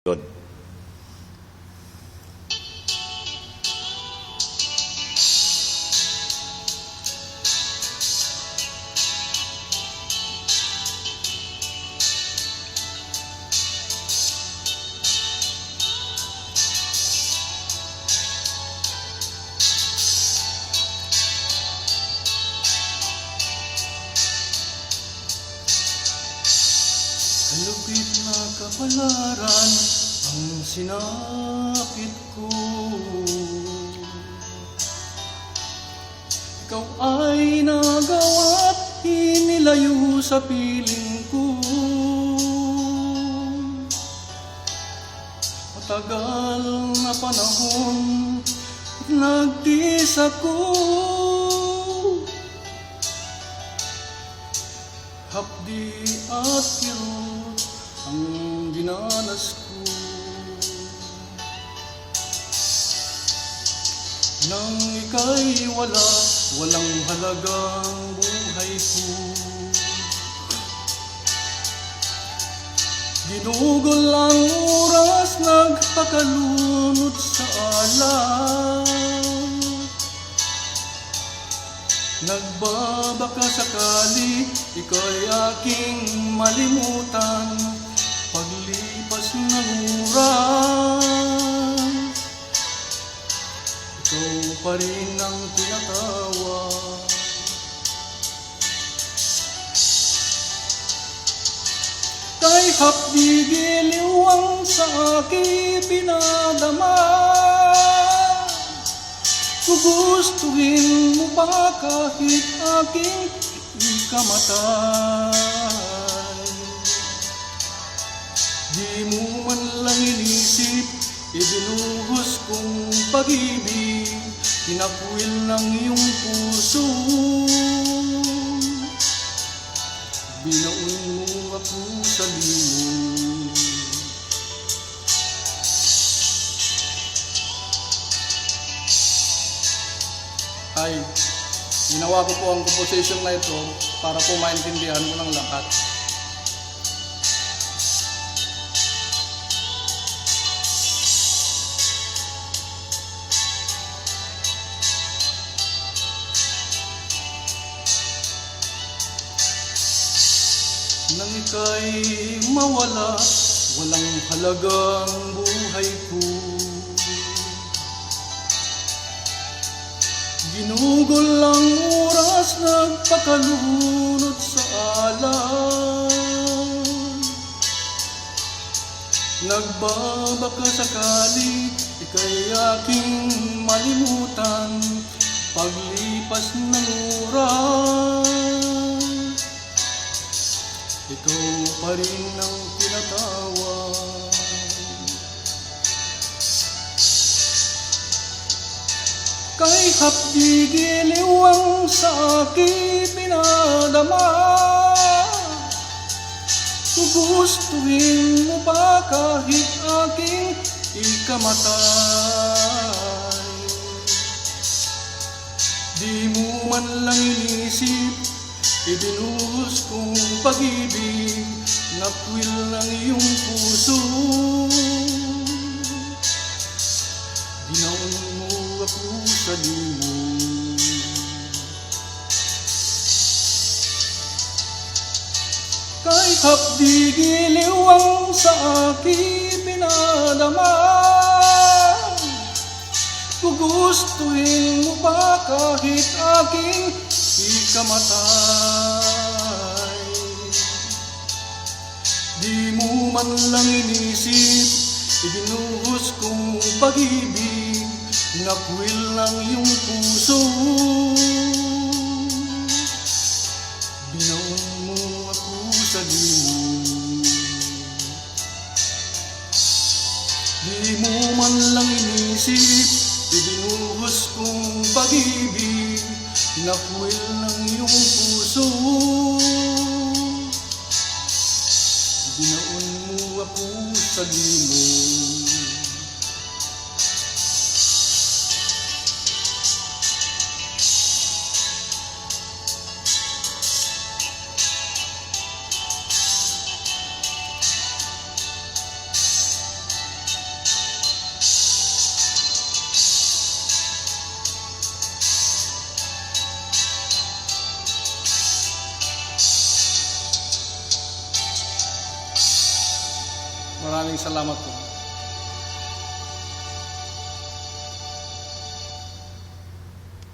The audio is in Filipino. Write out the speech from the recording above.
Yun. Kalupit na kapalaran ang sinapit ko. Ikaw ay nagawa't inilayo sa piling ko. Matagal na panahon nagtiis ako. Hapdi at kirot ang dinanas ko. Nang ika'y walang halagang buhay ko. Ginugol ang oras, nagpakalunod sa alam. Nagbabaka sakali, ika'y aking malimutan. Paglipas ng oras, ikaw pa rin ang tinatawa. Kay hapdi giliw ang sa aking pinadama. Gugustuhin mo ba kahit aking ikamatay? Di mo man lang inisip, ibinuhos kong pag-ibig, tinakwil ng iyong puso. Binaon mo ako sa limon. Ay, ginawa ko po ang composition na ito para po maintindihan mo ng lahat. Nang ika'y mawala, walang halagang buhay ko. Ginugol ang oras, nagpakalunod sa alam. Nagbabaka sakali, ika'y aking malimutan. Paglipas ng oras, ikaw pa rin ang tinatawag. Kay hapdi giliw ang sa aking pinadama. Gugustuhin mo ba kahit aking ikamatay? Di mo man lang inisip, ibinuhos kong pag-ibig, nakwil ng iyong puso. Binaon mo ako sa limon. Kay hapdi giliw ang sa aking pinadama. Gugustuhin mo ba kahit aking ikamatay? Di mo man lang inisip, ibinuhos kong pag-ibig, nakwil ng iyong puso. Binaon mo ako sa limon. Di mo man lang inisip, ibinuhos kong pag-ibig, nakwil ng iyong puso. Binaon mo ako sa limon. Maraming salamat po.